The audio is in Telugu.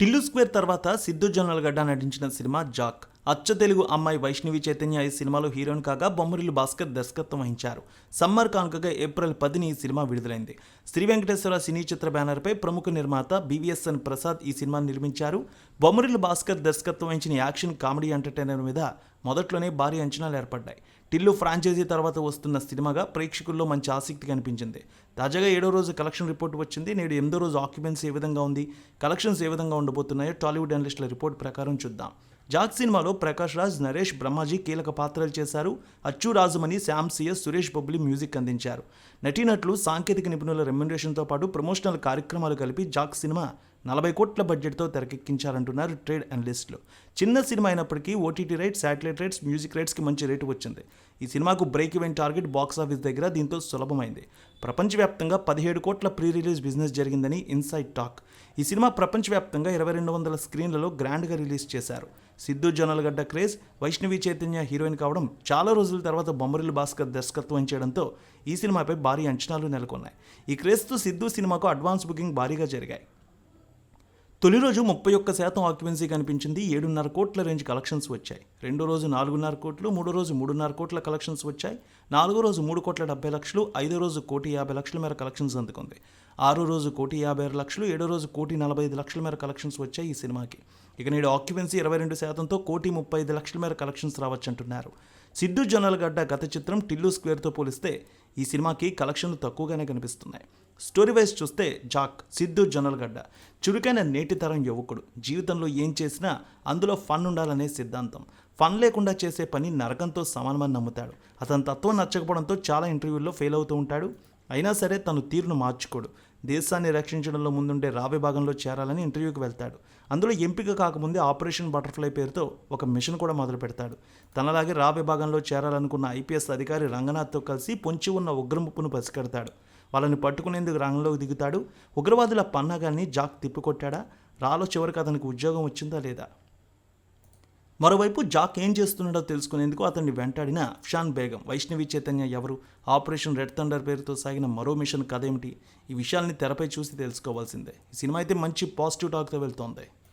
టిల్లు స్క్వేర్ తర్వాత సిద్ధు జొన్నలగడ్డ నటించిన సినిమా జాక్. అచ్చ తెలుగు అమ్మాయి వైష్ణవి చైతన్య ఈ సినిమాలో హీరోయిన్ కాగా బొమ్మరిల్లు భాస్కర్ దర్శకత్వం వహించారు. సమ్మర్ కానుకగా ఏప్రిల్ 10ని ఈ సినిమా విడుదలైంది. శ్రీ వెంకటేశ్వర సినీ చిత్ర బ్యానర్పై ప్రముఖ నిర్మాత BVSN ప్రసాద్ ఈ సినిమాను నిర్మించారు. బొమ్మరిల్లు భాస్కర్ దర్శకత్వం వహించిన యాక్షన్ కామెడీ ఎంటర్టైనర్ మీద మొదట్లోనే భారీ అంచనాలు ఏర్పడ్డాయి. టిల్లు ఫ్రాంచైజీ తర్వాత వస్తున్న సినిమాగా ప్రేక్షకుల్లో మంచి ఆసక్తి కనిపించింది. తాజాగా 7వ రోజు కలెక్షన్ రిపోర్ట్ వచ్చింది. నేడు 8వ రోజు ఆక్యుపెన్సీ ఏ విధంగా ఉంది, కలెక్షన్స్ ఏ విధంగా ఉండబోతున్నాయో టాలీవుడ్ అనలిస్టుల రిపోర్ట్ ప్రకారం చూద్దాం. జాక్ సినిమాలో ప్రకాష్ రాజ్, నరేష్, బ్రహ్మాజీ కీలక పాత్రలు చేశారు. అచ్చు రాజమణి, శ్యామ్ CS, సురేష్ బొబ్లీ మ్యూజిక్ అందించారు. నటీనటులు, సాంకేతిక నిపుణుల రెమ్యునరేషన్తో పాటు ప్రమోషనల్ కార్యక్రమాలు కలిపి జాక్ సినిమా 40 కోట్ల బడ్జెట్తో తెరకెక్కించారంటున్నారు ట్రేడ్ అనలిస్టులు. చిన్న సినిమా అయినప్పటికీ OTT rights, satellite rights, music రైట్స్కి మంచి రేటు వచ్చింది. ఈ సినిమాకు బ్రేక్ ఈవెన్ టార్గెట్ బాక్సాఫీస్ దగ్గర దీంతో సులభమైంది. ప్రపంచవ్యాప్తంగా 17 కోట్ల ప్రీ రిలీజ్ బిజినెస్ జరిగిందని ఇన్సైడ్ టాక్. ఈ సినిమా ప్రపంచవ్యాప్తంగా 2200 స్క్రీన్లలో గ్రాండ్గా రిలీజ్ చేశారు. సిద్ధు జొన్నలగడ్డ క్రేజ్, వైష్ణవి చైతన్య హీరోయిన్ కావడం, చాలా రోజుల తర్వాత బొమ్మరిల్లు భాస్కర్ దర్శకత్వం చేయడంతో ఈ సినిమాపై భారీ అంచనాలు నెలకొన్నాయి. ఈ క్రేజ్తో సిద్ధు సినిమాకు అడ్వాన్స్ బుకింగ్ భారీగా జరిగాయి. తొలి రోజు 31% ఆక్యుపెన్సీ కనిపించింది. 7.5 కోట్ల రేంజ్ కలెక్షన్స్ వచ్చాయి. రెండో రోజు 4.5 కోట్లు, మూడో రోజు 3.5 కోట్ల కలెక్షన్స్ వచ్చాయి. నాలుగో రోజు 3 కోట్ల 70 లక్షలు, ఐదో రోజు 1,50 లక్షల మేర కలెక్షన్స్ అందుకుంది. ఆరో రోజు 1,56 లక్షలు, ఏడో రోజు 1,45 లక్షల మేర కలెక్షన్స్ వచ్చాయి ఈ సినిమాకి. ఇక నేడు ఆక్యుపెన్సీ 22%తో 1,35 లక్షల మేర కలెక్షన్స్ రావచ్చంటున్నారు. సిద్ధు జొన్నలగడ్డ గత చిత్రం టిల్లు స్క్వేర్తో పోలిస్తే ఈ సినిమాకి కలెక్షన్లు తక్కువగానే కనిపిస్తున్నాయి. స్టోరీ వైజ్ చూస్తే జాక్, సిద్ధు జొన్నలగడ్డ చురుకైన నేటి తరం యువకుడు. జీవితంలో ఏం చేసినా అందులో ఫన్ ఉండాలనే సిద్ధాంతం. ఫన్ లేకుండా చేసే పని నరకంతో సమానమని నమ్ముతాడు. అతని తత్వం నచ్చకపోవడంతో చాలా ఇంటర్వ్యూల్లో ఫెయిల్ అవుతూ ఉంటాడు. అయినా సరే తను తీరును మార్చుకోడు. దేశాన్ని రక్షించడంలో ముందుండే రావే భాగంలో చేరాలని ఇంటర్వ్యూకి వెళ్తాడు. అందులో ఎంపిక కాకముందే ఆపరేషన్ బటర్ఫ్లై పేరుతో ఒక మిషన్ కూడా మొదలు పెడతాడు. తనలాగే రావే భాగంలో చేరాలనుకున్న IPS అధికారి రంగనాథ్తో కలిసి పొంచి ఉన్న ఉగ్రముప్పును పసిగడతాడు. వాళ్ళని పట్టుకునేందుకు రంగంలోకి దిగుతాడు. ఉగ్రవాదుల పన్నాగాన్ని జాక్ తిప్పికొట్టాడా? రాలో చివరికి అతనికి ఉద్యోగం వచ్చిందా లేదా? మరోవైపు జాక్ ఏం చేస్తున్నాడో తెలుసుకునేందుకు అతన్ని వెంటాడిన అఫ్షాన్ బేగం, వైష్ణవి చైతన్య ఎవరు, ఆపరేషన్ రెడ్ థండర్ పేరుతో సాగిన మరో మిషన్ కథ ఏమిటి? ఈ విషయాల్ని తెరపై చూసి తెలుసుకోవాల్సిందే. ఈ సినిమా అయితే మంచి పాజిటివ్ టాక్తో వెళ్తోంది.